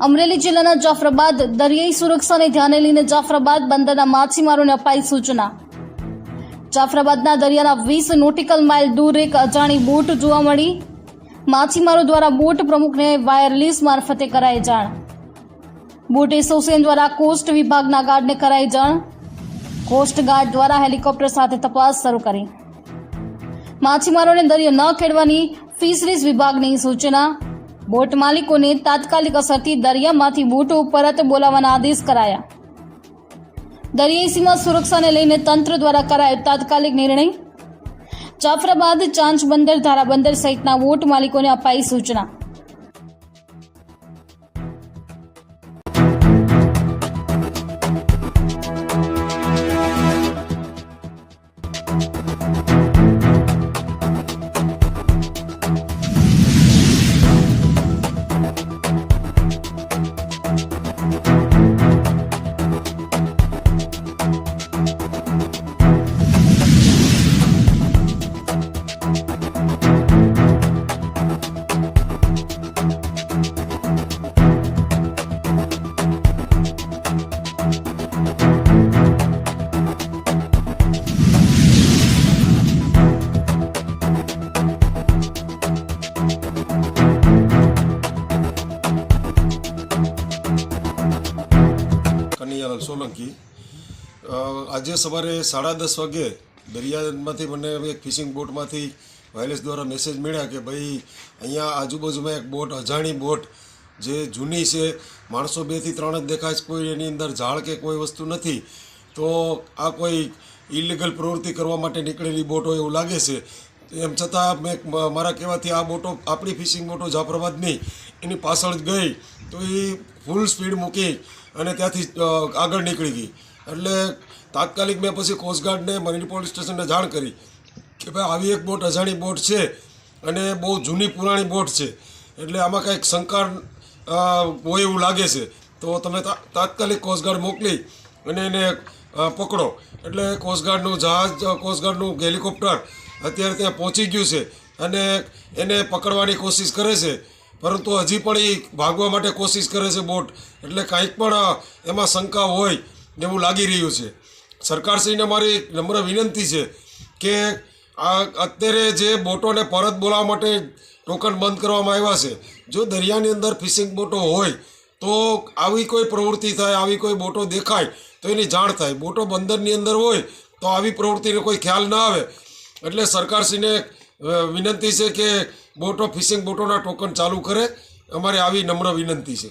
અમરેલી જિલ્લાના જાફરાબાદ દરિયાઈ સુરક્ષાને ધ્યાને લઈને જાફરાબાદ બંદરના માછીમારોને અપાઈ સૂચના। જાફરાબાદના દરિયાના 20 નોટિકલ માઇલ દૂર એક અજાણી બોટ જોવા મળી। માછીમારો દ્વારા બોટ પ્રમુખને વાયરલેસ મારફતે કરાઈ જાણ। બોટ એસોસિએશન દ્વારા કોસ્ટ વિભાગના ગાર્ડને કરાઈ જાણ। કોસ્ટ ગાર્ડ દ્વારા હેલિકોપ્ટર સાથે તપાસ શરૂ કરી। માછીમારોને દરિયો ન ખેડવાની ફિશરીઝ વિભાગની સૂચના। બોટ માલિકોને તાત્કાલિક અસરથી દરિયામાંથી બોટો પરત બોલાવવાના આદેશ કરાયા। દરિયાઈ સીમા સુરક્ષાને લઈને તંત્ર દ્વારા કરાયો તાત્કાલિક નિર્ણય। જાફરાબાદ, ચાંચ બંદર, ધારા બંદર સહિતના બોટ માલિકોને અપાઈ સૂચના। કનૈયાલાલ સોલંકી। આજે સવારે 10:30 વાગે દરિયામાંથી મને એક ફિશિંગ બોટમાંથી વાયરલેસ દ્વારા મેસેજ મળ્યા કે ભાઈ અહીંયા આજુબાજુમાં એક બોટ, અજાણી બોટ જે જૂની છે, માણસો 2 થી 3 જ દેખાય છે, કોઈ એની અંદર ઝાડ કે કોઈ વસ્તુ નથી, તો આ કોઈ ઇલીગલ પ્રવૃત્તિ કરવા માટે નીકળેલી બોટ હોય એવું લાગે છે। એમ છતાં મેં મારા કહેવાથી આ બોટો, આપણી ફિશિંગ બોટો જાફરાબાદની, એની પાછળ જ ગઈ તો એ ફૂલ સ્પીડ મૂકી અને ત્યાંથી આગળ નીકળી ગઈ। એટલે તાત્કાલિક મેં પછી કોસ્ટગાર્ડને, મરીન પોલીસ સ્ટેશનને જાણ કરી કે ભાઈ આવી એક બોટ, અજાણી બોટ છે અને બહુ જૂની પુરાણી બોટ છે, એટલે આમાં કંઈક શંકા હોય એવું લાગે છે, તો તમે તાત્કાલિક કોસ્ટગાર્ડ મોકલી અને એને પકડો। એટલે કોસ્ટગાર્ડનું જહાજ, કોસ્ટગાર્ડનું હેલિકોપ્ટર અત્યારે ત્યાં પહોંચી ગયું છે અને એને પકડવાની કોશિશ કરે છે, પરંતુ હજી પણ એ ભાગવા માટે કોશિશ કરે છે બોટ, એટલે કાંઈક પણ એમાં શંકા હોય એવું લાગી રહ્યું છે। સરકારશ્રીને મારી નમ્ર વિનંતી છે કે આ અત્યારે જે બોટોને પરત બોલાવવા માટે ટોકન બંધ કરવામાં આવ્યા છે, જો દરિયાની અંદર ફિશિંગ બોટો હોય તો આવી કોઈ પ્રવૃત્તિ થાય, આવી કોઈ બોટો દેખાય તો એની જાણ થાય। બોટો બંદરની અંદર હોય તો આવી પ્રવૃત્તિનો કોઈ ખ્યાલ ના આવે, એટલે સરકારશ્રીને વિનંતી છે કે બોટો, ફિશિંગ બોટોના ટોકન ચાલુ કરે, અમારી આવી નમ્ર વિનંતી છે।